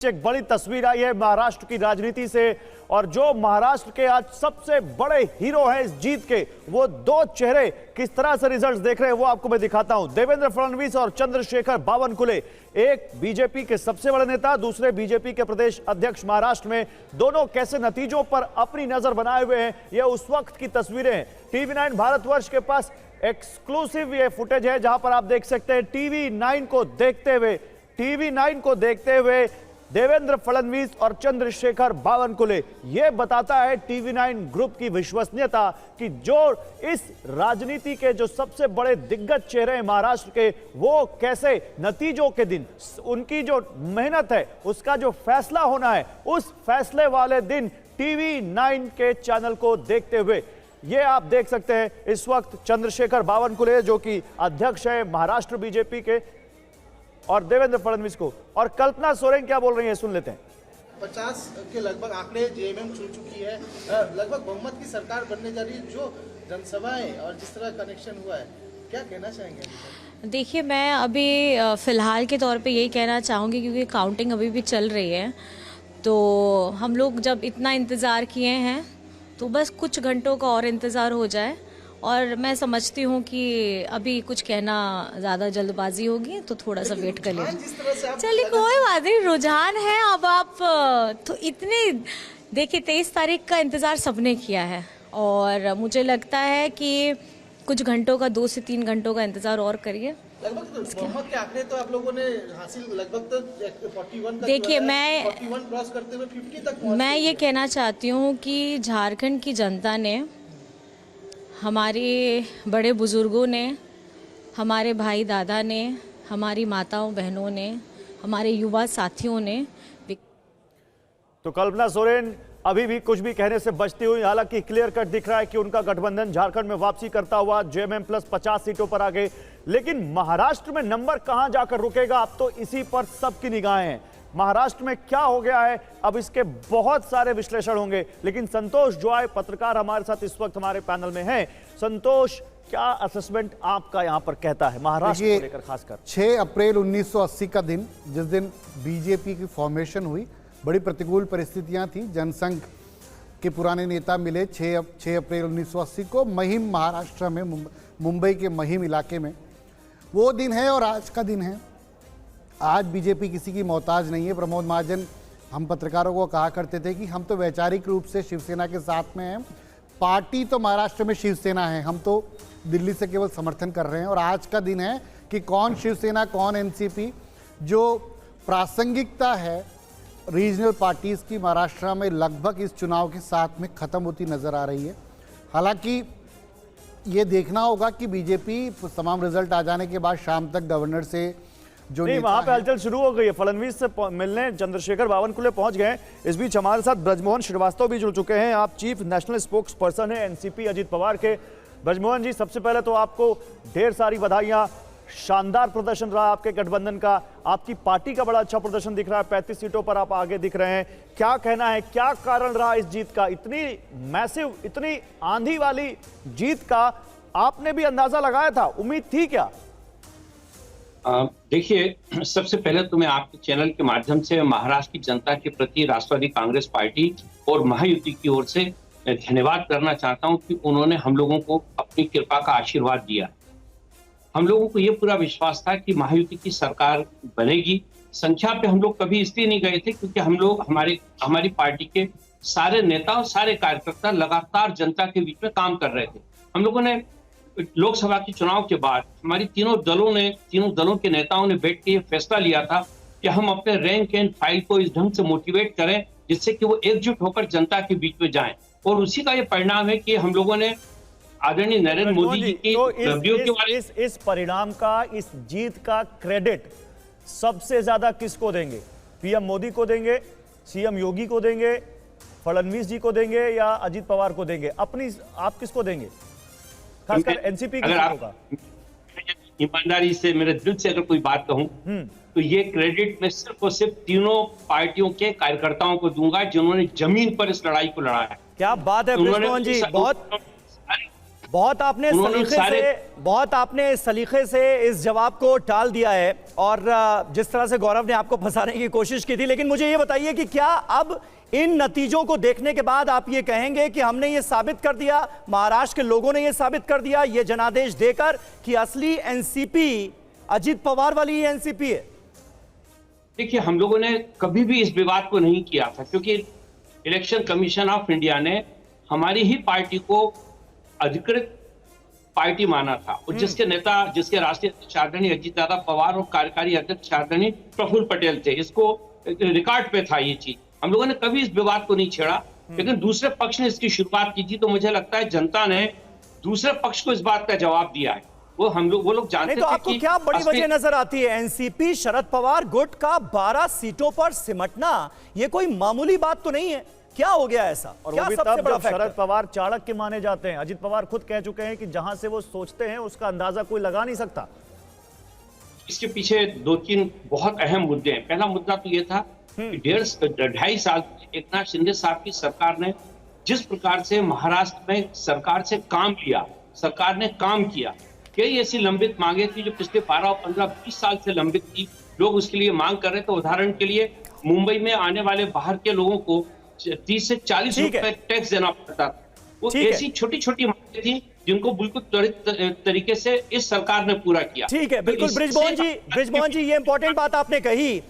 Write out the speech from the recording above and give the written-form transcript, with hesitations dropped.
एक बड़ी तस्वीर आई है महाराष्ट्र की राजनीति से और जो महाराष्ट्र के आज सबसे बड़े हीरो हैं इस जीत के, वो दो चेहरे किस तरह से रिजल्ट्स देख रहे हैं वो आपको मैं दिखाता हूं। देवेंद्र फडणवीस और चंद्रशेखर बावनकुले, एक बीजेपी के सबसे बड़े नेता, दूसरे बीजेपी के प्रदेश अध्यक्ष महाराष्ट्र में, दोनों कैसे नतीजों पर अपनी नजर बनाए हुए हैं, यह उस वक्त की तस्वीरें हैं। टीवी9 भारतवर्ष के पास एक्सक्लूसिव ये फुटेज है जहां पर आप देख सकते हैं टीवी9 को देखते हुए देवेंद्र फडणवीस और चंद्रशेखर बावनकुले। यह बताता है टीवी9 ग्रुप की विश्वसनीयता कि जो इस राजनीति के जो सबसे बड़े दिग्गज चेहरे हैं महाराष्ट्र के, वो कैसे नतीजों के दिन उनकी जो मेहनत है उसका जो फैसला होना है, उस फैसले वाले दिन टीवी9 के चैनल को देखते हुए ये आप देख सकते हैं इस वक्त चंद्रशेखर बावनकुले जो कि अध्यक्ष है महाराष्ट्र बीजेपी के, और देवेंद्र फडणवीस को, और कल्पना सोरेन क्या बोल रही है सुन लेते हैं। 50 के लगभग आंकड़े जेएमएम छू चुकी है, लगभग बहुमत की सरकार बनने जा रही है। जो जनसभाएं और जिस तरह कनेक्शन हुआ है, क्या कहना चाहेंगे? देखिए, मैं अभी फ़िलहाल के तौर पे यही कहना चाहूँगी क्योंकि काउंटिंग अभी भी चल रही है, तो हम लोग जब इतना इंतज़ार किए हैं तो बस कुछ घंटों का और इंतज़ार हो जाए, और मैं समझती हूँ कि अभी कुछ कहना ज़्यादा जल्दबाजी होगी, तो थोड़ा सा वेट कर लीजिए। चलिए कोई बात नहीं, रुझान है। अब आप तो इतने देखिए 23 तारीख का इंतज़ार सबने किया है, और मुझे लगता है कि कुछ घंटों का, 2 से 3 घंटों का इंतज़ार और करिए। लगभग बहुमत के आंकड़े तो आप लोगों ने हासिल लगभग तो 41 का, देखिए मैं 41 क्रॉस करते हुए 50 तक मैं ये कहना चाहती हूँ कि झारखंड की जनता ने, हमारे बड़े बुजुर्गों ने, हमारे भाई दादा ने, हमारी माताओं बहनों ने, हमारे युवा साथियों ने। तो कल्पना सोरेन अभी भी कुछ भी कहने से बचती हुई, हालांकि क्लियर कट दिख रहा है कि उनका गठबंधन झारखंड में वापसी करता हुआ जेएमएम प्लस 50 सीटों पर आ गए, लेकिन महाराष्ट्र में नंबर कहां जाकर रुकेगा, अब तो इसी पर सबकी निगाहें हैं। महाराष्ट्र में क्या हो गया है, अब इसके बहुत सारे विश्लेषण होंगे, लेकिन संतोष जॉय पत्रकार हमारे साथ इस वक्त हमारे पैनल में हैं। संतोष, क्या असेसमेंट आपका यहां पर कहता है महाराष्ट्र को लेकर खासकर? 6 अप्रैल 1980 का दिन, जिस दिन बीजेपी की फॉर्मेशन हुई, बड़ी प्रतिकूल परिस्थितियां थी। जनसंघ के पुराने नेता मिले 6 अप्रैल 1980 को महिम, महाराष्ट्र में, मुंबई के महिम इलाके में। वो दिन है और आज का दिन है। आज बीजेपी किसी की मोहताज नहीं है। प्रमोद महाजन हम पत्रकारों को कहा करते थे कि हम तो वैचारिक रूप से शिवसेना के साथ में हैं, पार्टी तो महाराष्ट्र में शिवसेना है, हम तो दिल्ली से केवल समर्थन कर रहे हैं। और आज का दिन है कि कौन शिवसेना, कौन एनसीपी। जो प्रासंगिकता है रीजनल पार्टीज़ की महाराष्ट्र में लगभग इस चुनाव के साथ में ख़त्म होती नज़र आ रही है। हालांकि ये देखना होगा कि बीजेपी तमाम रिजल्ट आ जाने के बाद शाम तक गवर्नर से जो नहीं, वहां पे हलचल शुरू हो गई है। फडणवीस से मिलने चंद्रशेखर बावनकुले पहुंच गए। इस बीच हमारे साथ ब्रजमोहन श्रीवास्तव भी जुड़ चुके हैं। आप चीफ नेशनल स्पोक्स पर्सन है एनसीपी अजित पवार के। ब्रजमोहन जी, सबसे पहले तो आपको ढेर सारी बधाइयां, शानदार प्रदर्शन रहा आपके गठबंधन का, आपकी पार्टी का बड़ा अच्छा प्रदर्शन दिख रहा है, 35 सीटों पर आप आगे दिख रहे हैं। क्या कहना है, क्या कारण रहा इस जीत का? इतनी मैसिव, इतनी आंधी वाली जीत का आपने भी अंदाजा लगाया था, उम्मीद थी क्या? देखिए, सबसे पहले तो मैं आपके चैनल के माध्यम से महाराष्ट्र की जनता के प्रति राष्ट्रवादी कांग्रेस पार्टी और महायुति की ओर से धन्यवाद करना चाहता हूं कि उन्होंने हम लोगों को अपनी कृपा का आशीर्वाद दिया। हम लोगों को ये पूरा विश्वास था कि महायुति की सरकार बनेगी। संख्या पे हम लोग कभी इसलिए नहीं गए थे क्योंकि हम लोग, हमारी पार्टी के सारे नेता और सारे कार्यकर्ता लगातार जनता के बीच में काम कर रहे थे। हम लोगों ने लोकसभा के चुनाव के बाद हमारी तीनों दलों के नेताओं ने बैठ के ये फैसला लिया था कि हम अपने रैंक एंड फाइल को इस ढंग से मोटिवेट करें जिससे कि वो एकजुट होकर जनता के बीच में जाएं, और उसी का ये परिणाम है कि हम लोगों ने आदरणीय नरेंद्र मोदी जी की उपलब्धियों के बारे में इस परिणाम का, इस जीत का क्रेडिट सबसे ज्यादा किसको देंगे? पीएम मोदी को देंगे, सीएम योगी को देंगे, फडणवीस जी को देंगे, या अजित पवार को देंगे? अपनी आप किसको देंगे, खासकर एनसीपी की? होगा ईमानदारी से, मेरे दिल से अगर कोई बात कहूं तो ये क्रेडिट मैं सिर्फ और सिर्फ तीनों पार्टियों के कार्यकर्ताओं को दूंगा जिन्होंने जमीन पर इस लड़ाई को लड़ा है। क्या बात है ब्रजमोहन जी, बहुत बहुत आपने इस सलीके से इस जवाब को टाल दिया है और जिस तरह से गौरव ने आपको फंसाने की कोशिश की थी, लेकिन मुझे ये बताइए कि क्या अब इन नतीजों को देखने के बाद आप ये कहेंगे कि हमने ये साबित कर दिया, महाराष्ट्र के लोगों ने ये साबित कर दिया ये जनादेश देकर कि असली एनसीपी अजित पवार वाली ही एनसीपी है? देखिए, हम लोगों ने कभी भी इस विवाद को नहीं किया था, क्योंकि इलेक्शन कमीशन ऑफ इंडिया ने हमारी ही पार्टी को अधिकृत पार्टी माना था और जिसके नेता, जिसके राष्ट्रीय अध्यक्ष आदरणीय अजित दादा पवार और कार्यकारी अध्यक्ष आदरणीय प्रफुल्ल पटेल थे। इसको रिकॉर्ड पे था ये चीज। हम लोगों ने कभी इस विवाद को नहीं छेड़ा, लेकिन दूसरे पक्ष ने इसकी शुरुआत की थी, तो मुझे लगता है जनता ने दूसरे पक्ष को इस बात का जवाब दिया है। वो लोग जानते थे। तो आपको क्या बड़ी वजह नजर आती है? एनसीपी शरद पवार गुट का 12 सीटों पर सिमटना, ये कोई मामूली बात तो नहीं है। क्या हो गया ऐसा? और क्या वो भी सबसे तब बड़ा जब फैक्टर? शरद पवार चाणक्य माने जाते हैं। अजित पवार खुद कह चुके हैं कि जहां से वो सोचते हैं उसका अंदाजा कोई लगा नहीं सकता। इसके पीछे 2-3 बहुत अहम मुद्दे हैं। पहला मुद्दा तो ये था कि 2.5 साल एकनाथ शिंदे साहब की सरकार ने जिस प्रकार से महाराष्ट्र में सरकार से काम लिया, सरकार ने काम किया। कई ऐसी लंबित मांगे थी जो पिछले 12, 15, 20 साल से लंबित थी। लोग उसके लिए मांग कर रहे थे। उदाहरण के लिए मुंबई में आने वाले बाहर के लोगों को 30 से 40 रुपए टैक्स देना पड़ता था। वो ऐसी छोटी छोटी मांगे थी जिनको बिल्कुल त्वरित तरीके से इस सरकार ने पूरा किया। ठीक है, बिल्कुल। ब्रिजमोहन जी, ये इंपॉर्टेंट बात आपने कही